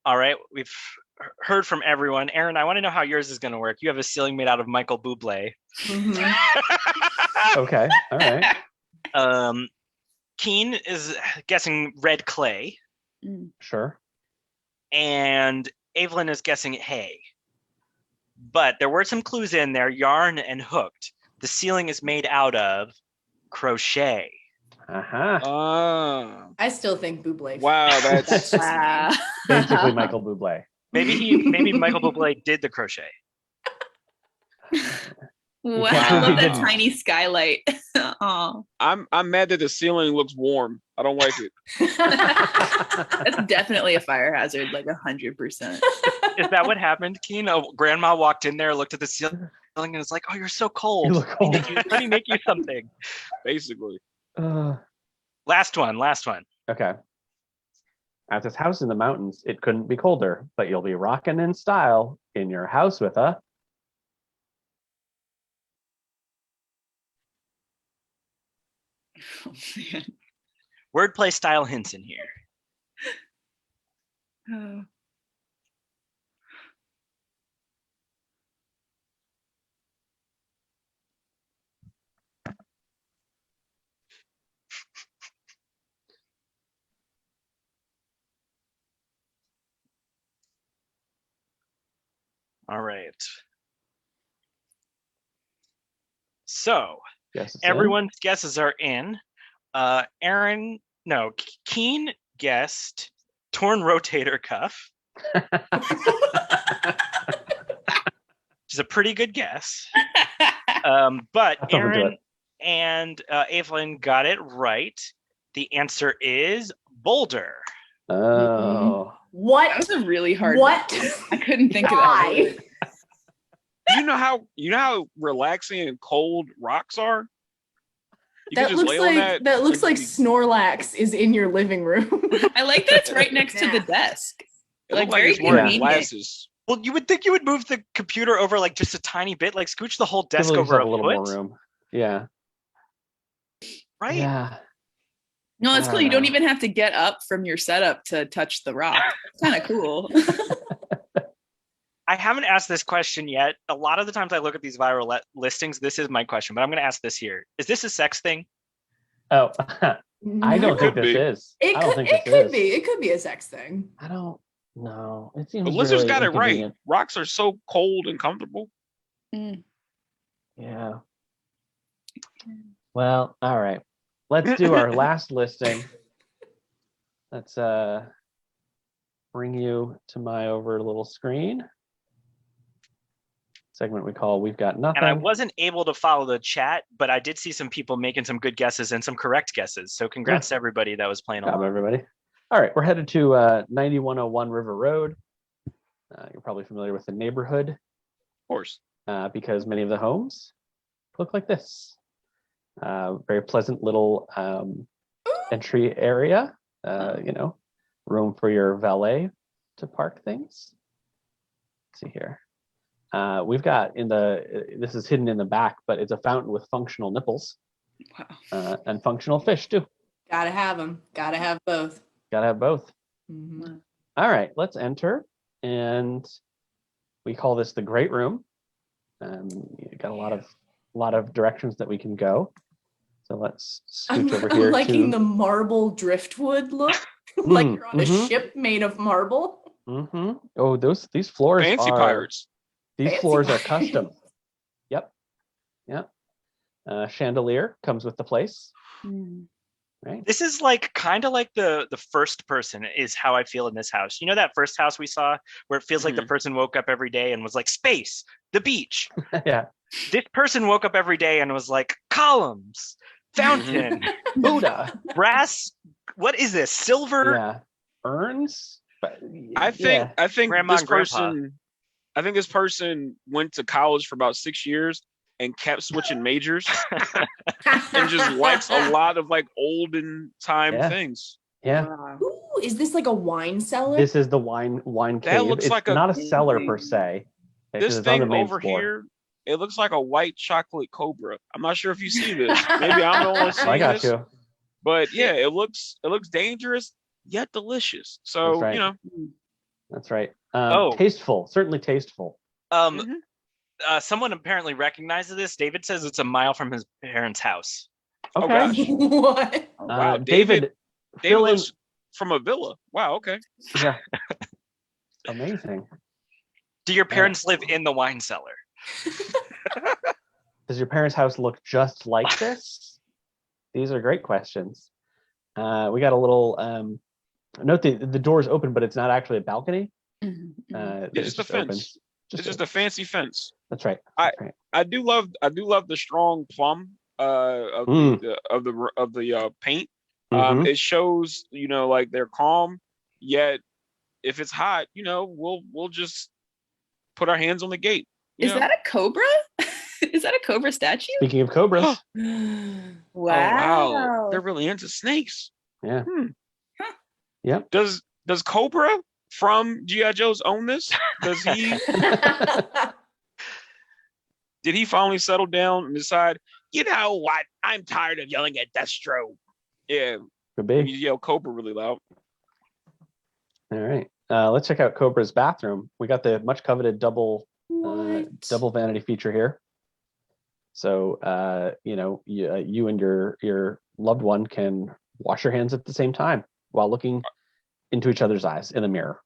All right, we've heard from everyone. Aaron, I want to know how yours is going to work. You have a ceiling made out of Michael Bublé. Okay, all right. Keane is guessing red clay. Sure. And Eibhleann is guessing hay. But there were some clues in there, yarn and hooked. The ceiling is made out of crochet. I still think Bublé. Wow, that's basically Michael Bublé. Maybe Michael Bublé did the crochet. Wow, I love that tiny skylight. I'm mad that the ceiling looks warm. I don't like it. That's definitely a fire hazard, like 100%. Is that what happened, Keane? Grandma walked in there, looked at the ceiling, and was like, "Oh, you're so cold. You look cold. Let me make you something." Basically. Last one. Okay. At this house in the mountains, it couldn't be colder, but you'll be rocking in style in your house with a... Oh, man. Wordplay style hints in here. All right. So everyone's guesses are in. Keane guessed torn rotator cuff. Which is a pretty good guess. But Aaron and Eibhleann got it right. The answer is boulder. Oh. What? That was a really hard one. I couldn't think of that. You know how relaxing and cold rocks are? That looks like Snorlax is in your living room. I like that it's right next to the desk. Like very convenient. Well, you would think you would move the computer over like just a tiny bit, like scooch the whole desk over a little more room. Yeah. Right? Yeah. No, it's cool. You don't even have to get up from your setup to touch the rock. It's kind of cool. I haven't asked this question yet. A lot of the times I look at these viral listings, this is my question, but I'm going to ask this here. Is this a sex thing? Oh, I don't think this is. It could be. It could be a sex thing. I don't. No, it seems But Lizard's really got it right. inconvenient. Rocks are so cold and comfortable. Yeah. Well, all right. Let's do our last listing. Let's bring you to my over little screen. Segment we call We've Got Nothing. And I wasn't able to follow the chat, but I did see some people making some good guesses and some correct guesses. So congrats to everybody that was playing along. Everybody. All right, we're headed to 9101 River Road. You're probably familiar with the neighborhood. Of course. Because many of the homes look like this. Very pleasant little entry area. Room for your valet to park things. Let's see here. We've got this is hidden in the back, but it's a fountain with functional nipples. Wow. And functional fish too. Gotta have them. Gotta have both. Gotta have both. Mm-hmm. All right, let's enter. And we call this the Great Room. Got a lot of directions that we can go. So let's scooch over here. I'm liking the marble driftwood look. Like you're on a ship made of marble. Oh, these floors fancy are pirates. These Fancy floors are pirates. custom. Yep. Chandelier comes with the place. Right. This is kind of like the first person is how I feel in this house. You know that first house we saw where it feels like the person woke up every day and was like space, the beach. Yeah. This person woke up every day and was like columns, fountain, Buddha, brass. What is this? Silver? Yeah. Urns. I think Grandma this and Grandpa. person. I think this person went to college for about 6 years and kept switching majors and just likes a lot of olden time things. Yeah. Ooh, is this like a wine cellar? This is the wine cave. That looks it's like not a cellar per se. This it's on the thing main over floor. here, it looks like a white chocolate cobra. I'm not sure if you see this. Maybe I'm the one seeing I got this. you. But yeah, it looks dangerous yet delicious. So That's right. That's right. Tasteful, certainly tasteful. Someone apparently recognizes this. David says it's a mile from his parents' house. Okay. Oh gosh. What? Oh, wow. David lives from a villa. Wow. Okay. Yeah. Amazing. Do your parents live in the wine cellar? Does your parents' house look just like this? These are great questions. We got a little note the door is open, but it's not actually a balcony. It's just a fence. It's just a fancy fence. That's right. I do love the strong plum of the paint. It shows they're calm, yet if it's hot, we'll just put our hands on the gate. Is that a cobra? Is that a cobra statue? Speaking of cobras. Wow. Oh, wow. They're really into snakes. Yeah. Huh. Yep. Does Cobra from G.I. Joe's own this? Does he did he finally settle down and decide, you know what? I'm tired of yelling at Destro. Yeah. Could be. You yell Cobra really loud. All right. Let's check out Cobra's bathroom. We got the much coveted double vanity feature here. So you and your loved one can wash your hands at the same time while looking into each other's eyes in the mirror.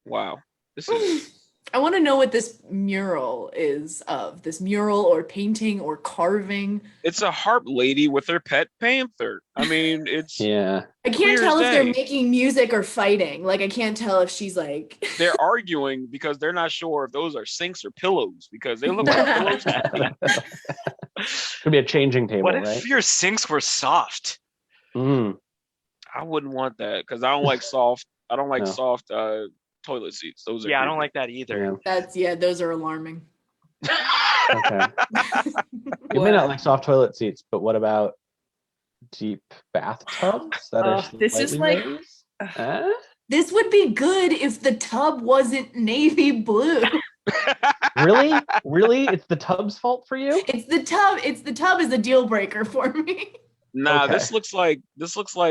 Wow. This is I want to know what this mural is of. This mural or painting or carving. It's a harp lady with her pet panther. I mean, it's yeah. I can't tell if they're making music or fighting. I can't tell if she's they're arguing because they're not sure if those are sinks or pillows because they look like pillows. Could be a changing table, what right? if your sinks were soft? Mm. I wouldn't want that because I don't like soft. I don't like soft toilet seats. Those are I don't like that either. Those are alarming. Okay. You may not like soft toilet seats, but what about deep bathtubs that are this is raised? This would be good if the tub wasn't navy blue. Really? It's the tub's fault for you? It's the tub is a deal breaker for me. Nah, Okay. this looks like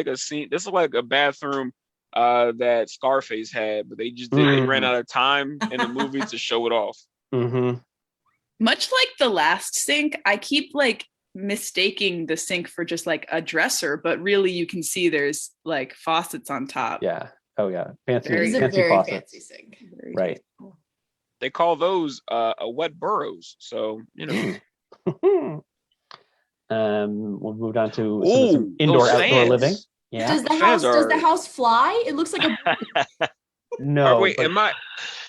a scene. This looks like a bathroom that Scarface had, but they ran out of time in the movie to show it off. Mm-hmm. Much like the last sink, I keep mistaking the sink for just a dresser, but really you can see there's faucets on top. Yeah. Oh yeah, It is fancy a very faucets. fancy sink. Right. They call those wet burrows. So, you know. We'll move on to Ooh, some indoor those outdoor fans. living. Yeah. Does the Fans house fly? It looks like a No. Wait, but am I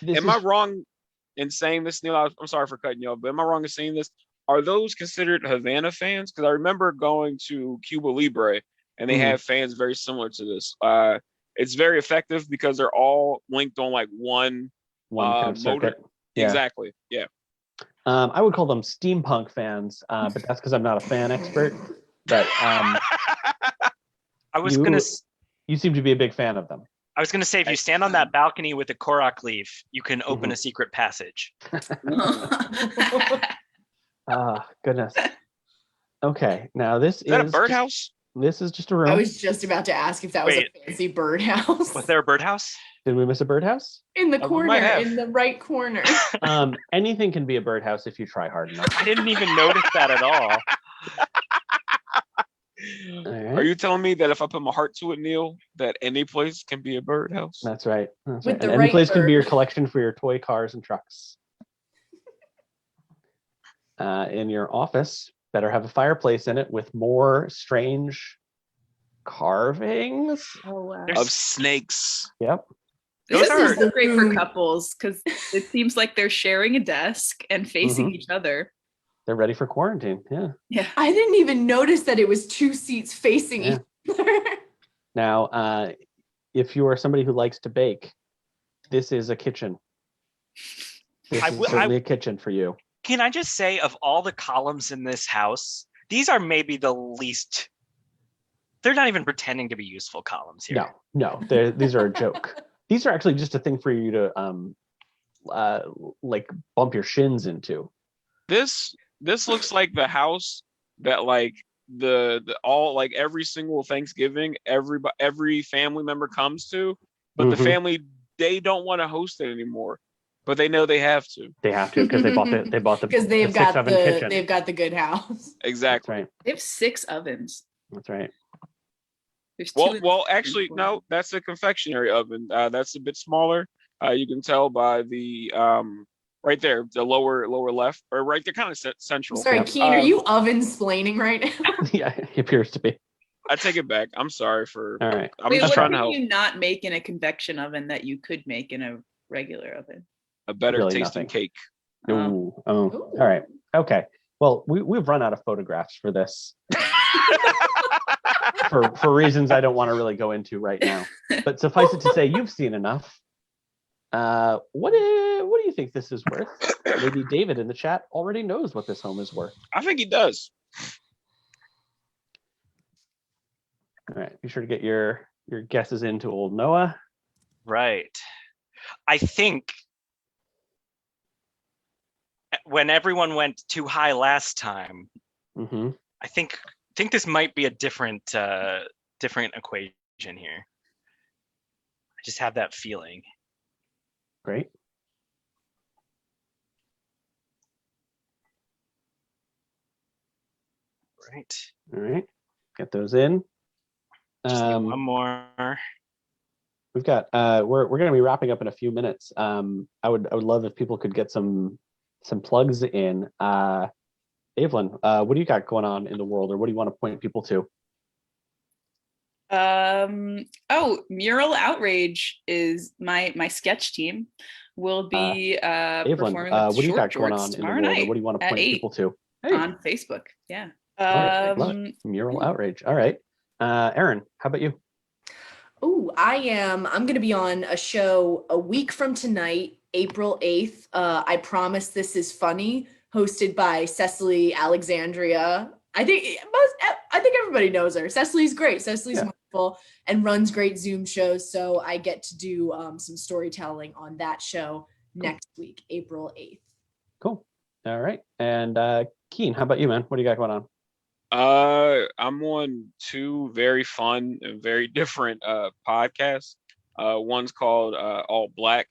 this am I is- wrong in saying this, Neil? I'm sorry for cutting you off, but am I wrong in saying this? Are those considered Havana fans? Because I remember going to Cuba Libre and they Mhm. have fans very similar to this. It's very effective because they're all linked on like one one kind of motor. circuit. Yeah. Exactly. Yeah. I would call them steampunk fans, but that's because I'm not a fan expert. But I was gonna. you seem to be a big fan of them. I was gonna say, if you stand on that balcony with a korok leaf, you can open a secret passage. Goodness. Okay, now Is that a birdhouse? This is just a room. I was just about to ask if that was a fancy birdhouse. Was there a birdhouse? Did we miss a birdhouse? In the We corner, might have. in the right corner. Anything can be a birdhouse if you try hard enough. I didn't even notice that at all. All right. Are you telling me that if I put my heart to it, Neil, that any place can be a birdhouse? That's right. That's With right. the And any right place can be your bird. collection for your toy cars and trucks. In your office, better have a fireplace in it with more strange carvings. Oh wow. Of snakes. Yep. Those This is are great for couples because it seems like they're sharing a desk and facing each other. They're ready for quarantine. Yeah. Yeah. I didn't even notice that it was two seats facing Yeah. each other. Now, if you are somebody who likes to bake, this is a kitchen. This is certainly a kitchen for you. Can I just say, of all the columns in this house, these are maybe the least. They're not even pretending to be useful columns here. No, these are a joke. These are actually just a thing for you to like bump your shins into. This looks like the house that like the all like every single Thanksgiving every family member comes to, but the family, they don't want to host it anymore, but they know they have to. They have to because they bought the Because they've got kitchen. they've got the good house. Exactly. That's right. They have 6 ovens. That's right. There's 2 Well, actually, no, that's a confectionery oven. That's a bit smaller. You can tell by the right there, the lower left, or right there, kind of central. Sorry, Yep. Keane, are you oven-splaining right now? Yeah, he appears to be. I take it back. I'm sorry for. All right. I'm Wait, just what trying to can help. you not make in a convection oven that you could make in a regular oven? A better Really tasting nothing. cake. Ooh. All right. Okay. Well, we've run out of photographs for this. for reasons I don't want to really go into right now. But suffice it to say, you've seen enough. What do you think this is worth? Maybe David in the chat already knows what this home is worth. I think he does. All right. Be sure to get your guesses into old Noah. Right. I think when everyone went too high last time, Mm-hmm. I think this might be a different equation here. I just have that feeling. Great. Right. All right. Get those in. Just need one more. We've got we're going to be wrapping up in a few minutes. I would love if people could get some plugs in. Eibhleann, what do you got going on in the world, or what do you want to point people to? Mural Outrage is my sketch team will be Eibhleann, performing what with do you got going short on shorts in the tomorrow world, or night what do you want to at point 8 people to? Hey, on Facebook. Yeah. love it. Mural Outrage. All right. Aaron, how about you? Oh, I'm going to be on a show a week from tonight, April 8th. I Promise This Is Funny, hosted by Cecily Alexandria. I think everybody knows her. Cecily's great. Cecily's wonderful and runs great Zoom shows. So I get to do some storytelling on that show next week, April 8th. Cool. All right. And Keane, how about you, man? What do you got going on? I'm on 2 very fun and very different podcasts. One's called All Black.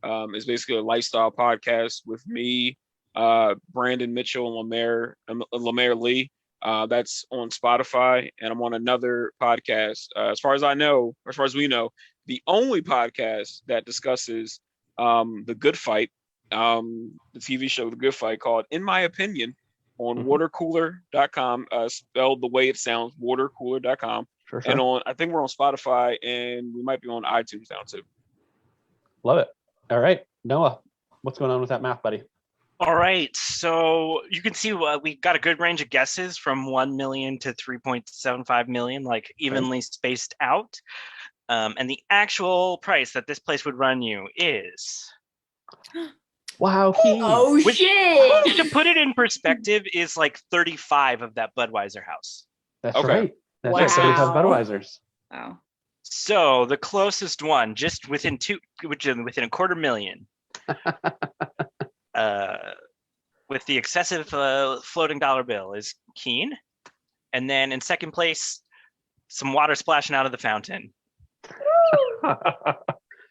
It's basically a lifestyle podcast with me, Brandon Mitchell, and Lemaire Lee. That's on Spotify, and I'm on another podcast. As far as we know, the only podcast that discusses The Good Fight, the TV show The Good Fight, called In My Opinion, on watercooler.com, spelled the way it sounds, watercooler.com. Sure. And I think we're on Spotify, and we might be on iTunes now too. Love it. All right, Noah, what's going on with that math, buddy? All right, so you can see we got a good range of guesses from 1 million to 3.75 million, like evenly spaced out. And the actual price that this place would run you is... Wow, Keane. Oh, shit! To put it in perspective, is like 35 of that Budweiser house. That's Okay. right. That's Wow. right. 35 Budweisers. Wow. So the closest one, just within within $250,000, with the excessive floating dollar bill, is Keane. And then in second place, some water splashing out of the fountain. Oh,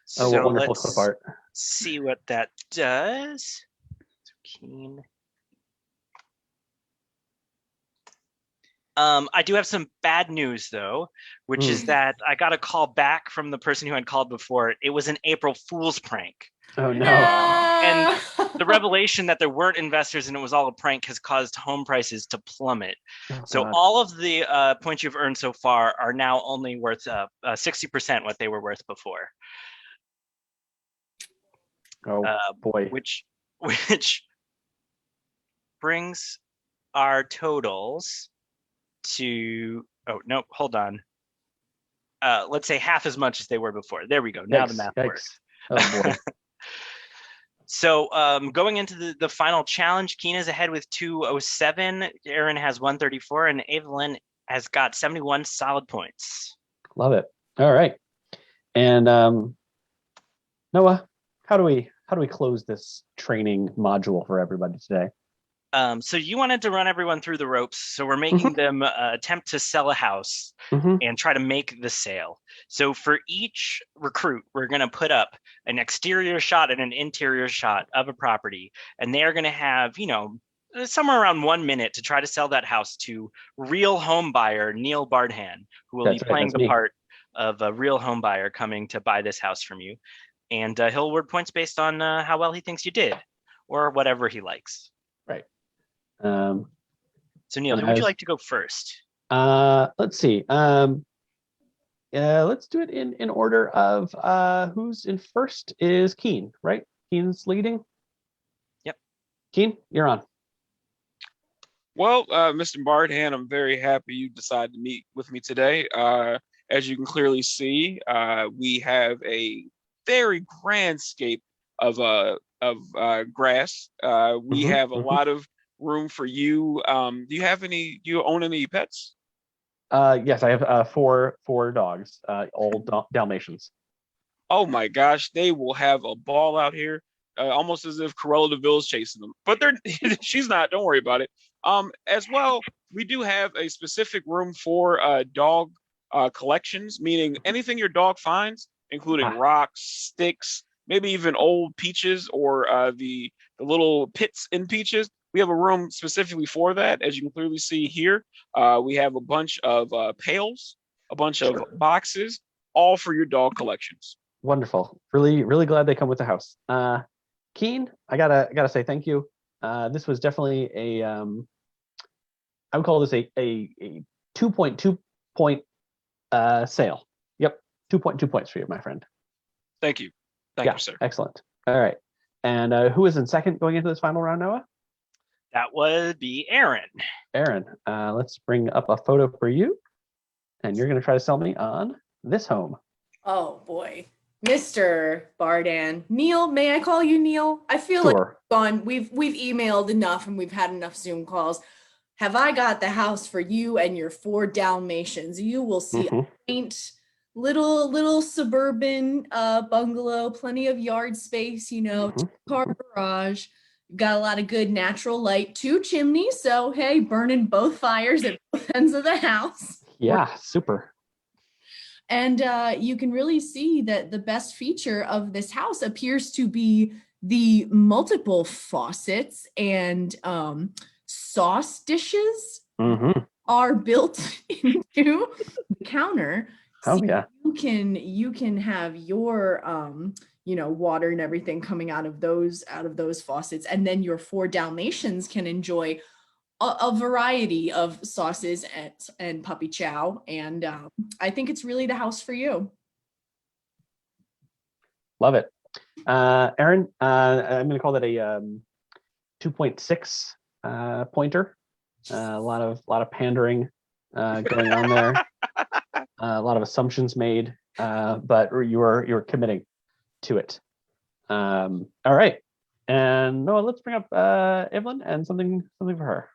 So wonderful let's clip art. see what that does. So Keane. I do have some bad news though, which is that I got a call back from the person who had called before. It was an April Fool's prank. Oh, no. And the revelation that there weren't investors and it was all a prank has caused home prices to plummet. Oh, So God. all of the points you've earned so far are now only worth 60% what they were worth before. Oh, boy. Which brings our totals to, oh no, hold on. Let's say half as much as they were before. There we go. Now the math works. Oh, boy. So going into the final challenge, Keane is ahead with 207. Aaron has 134, and Eibhleann has got 71 solid points. Love it. All right. And Noah, how do we close this training module for everybody today? So you wanted to run everyone through the ropes. So we're making them attempt to sell a house and try to make the sale. So for each recruit, we're going to put up an exterior shot and an interior shot of a property. And they're going to have, somewhere around 1 minute to try to sell that house to real home buyer Neil Bardhan, who will be playing the part of a real home buyer coming to buy this house from you. And he'll award points based on how well he thinks you did or whatever he likes. Right. So Neil, who would you like to go first? Let's see. Let's do it in order of who's in first is Keane, right? Keane's leading. Yep. Keane, you're on. Well, Mr. Bardhan, I'm very happy you decided to meet with me today. As you can clearly see, we have a very grand scape of grass. We have a lot of room for you. Do you own any pets? Yes, I have four dogs, old Dalmatians. Oh my gosh, they will have a ball out here, almost as if Cruella de Vil is chasing them. But she's not. Don't worry about it. As well, we do have a specific room for dog collections, meaning anything your dog finds, including rocks, sticks, maybe even old peaches or the little pits in peaches. We have a room specifically for that. As you can clearly see here, we have a bunch of pails, a bunch of boxes, all for your dog collections. Wonderful. Really, really glad they come with the house. Keane, I gotta say thank you. This was definitely I would call this a 2.2 point sale. Yep, 2.2 points for you, my friend. Thank you. Thank you, sir. Excellent. All right. And who is in second going into this final round, Noah? That would be Aaron. Aaron, let's bring up a photo for you. And you're going to try to sell me on this home. Oh, boy. Mr. Bardhan. Neil, may I call you Neil? I feel like we've emailed enough and we've had enough Zoom calls. Have I got the house for you and your 4 Dalmatians? You will see a quaint little suburban bungalow, plenty of yard space, 2-car garage. You've got a lot of good natural light, 2 chimneys. So, hey, burning both fires at both ends of the house. Yeah, super. And you can really see that the best feature of this house appears to be the multiple faucets and sauce dishes are built into the counter. Oh yeah. You can have your water and everything coming out of those faucets, and then your 4 Dalmatians can enjoy a variety of sauces and puppy chow. And I think it's really the house for you. Love it. Aaron, I'm going to call that a 2.6 pointer. A lot of pandering going on there. A lot of assumptions made, but you're committing to it. All right. And Noah, let's bring up Eibhleann and something for her.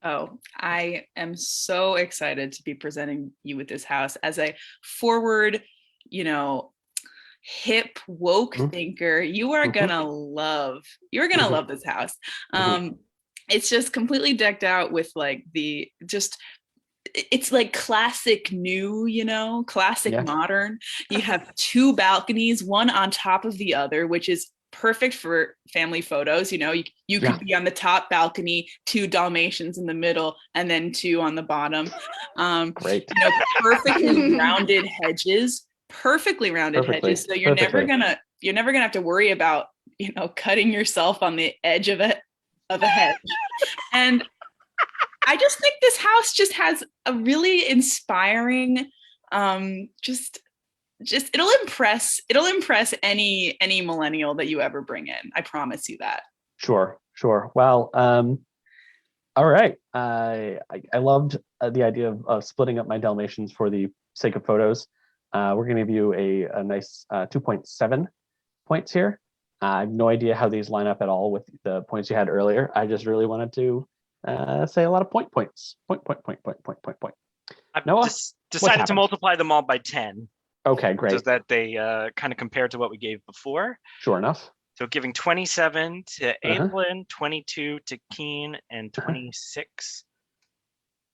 Oh, I am so excited to be presenting you with this house as a forward, hip, woke thinker. You're gonna love this house. It's just completely decked out with like it's like classic new, classic modern. You have 2 balconies, one on top of the other, which is perfect for family photos. You could be on the top balcony, 2 Dalmatians in the middle, and then 2 on the bottom. Great. Perfectly rounded hedges. Hedges. So you're never gonna have to worry about cutting yourself on the edge of a hedge. And I just think this house just has a really inspiring, just it'll impress any millennial that you ever bring in. I promise you that. Sure. Well, all right. I loved the idea of splitting up my Dalmatians for the sake of photos. We're going to give you a nice 2.7 points here. I have no idea how these line up at all with the points you had earlier. I just really wanted to say a lot of points. Point. I've Noah, decided to multiply them all by 10. Okay, great. So that they kind of compare to what we gave before. Sure enough. So giving 27 to Eibhleann, 22 to Keane, and 26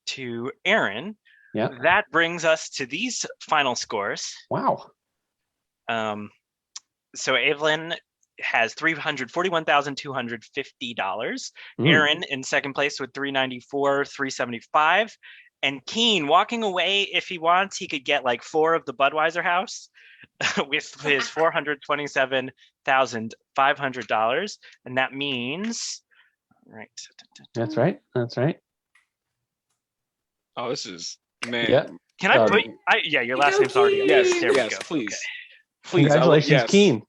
to Aaron. Yeah. That brings us to these final scores. Wow. So Eibhleann has $341,250. Aaron in second place with $394,375. And Keane walking away, if he wants, he could get like 4 of the Budweiser house with his $427,500. And that means, right. That's right. Oh, this is, man. Yeah. Can I put, your last name's already up. Yes, There we go. please. Okay. Please. Congratulations, Keane.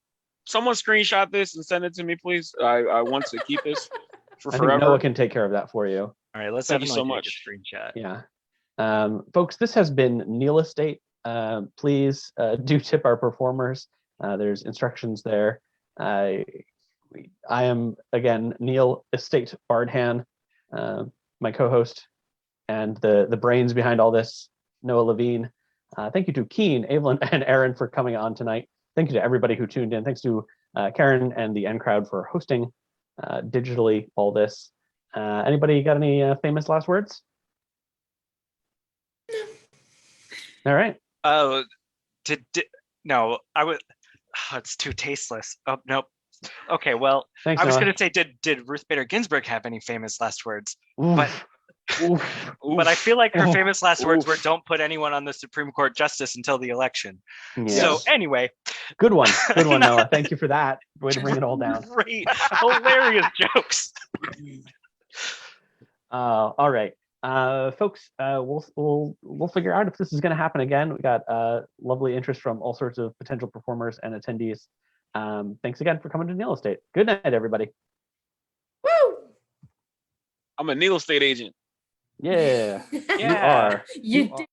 Someone screenshot this and send it to me, please. I want to keep this for I forever. think Noah can take care of that for you. All right, let's Thank have you so much. screenshot. Yeah. Folks, this has been Neil Estate. Please do tip our performers. There's instructions there. I am, again, Neil Estate Bardhan, my co-host, and the brains behind all this, Noah Levine. Thank you to Keane, Eibhleann, and Aaron for coming on tonight. Thank you to everybody who tuned in. Thanks to Karen and the N Crowd for hosting digitally all this. Anybody got any famous last words? All right. Oh, no, I would. Oh, it's too tasteless. Oh, nope. Okay, well, Thanks, I was Noah. going to say, did Ruth Bader Ginsburg have any famous last words? Oof. But I feel like her famous last words were, "Don't put anyone on the Supreme Court justice until the election." Yes. So anyway, Good one, Noah. Thank you for that. Way to bring it all down. great, hilarious jokes. All right, folks. We'll figure out if this is going to happen again. We got lovely interest from all sorts of potential performers and attendees. Thanks again for coming to Neil Estate. Good night, everybody. Woo! I'm a Neil Estate agent. Yeah, Yeah. you are. You did.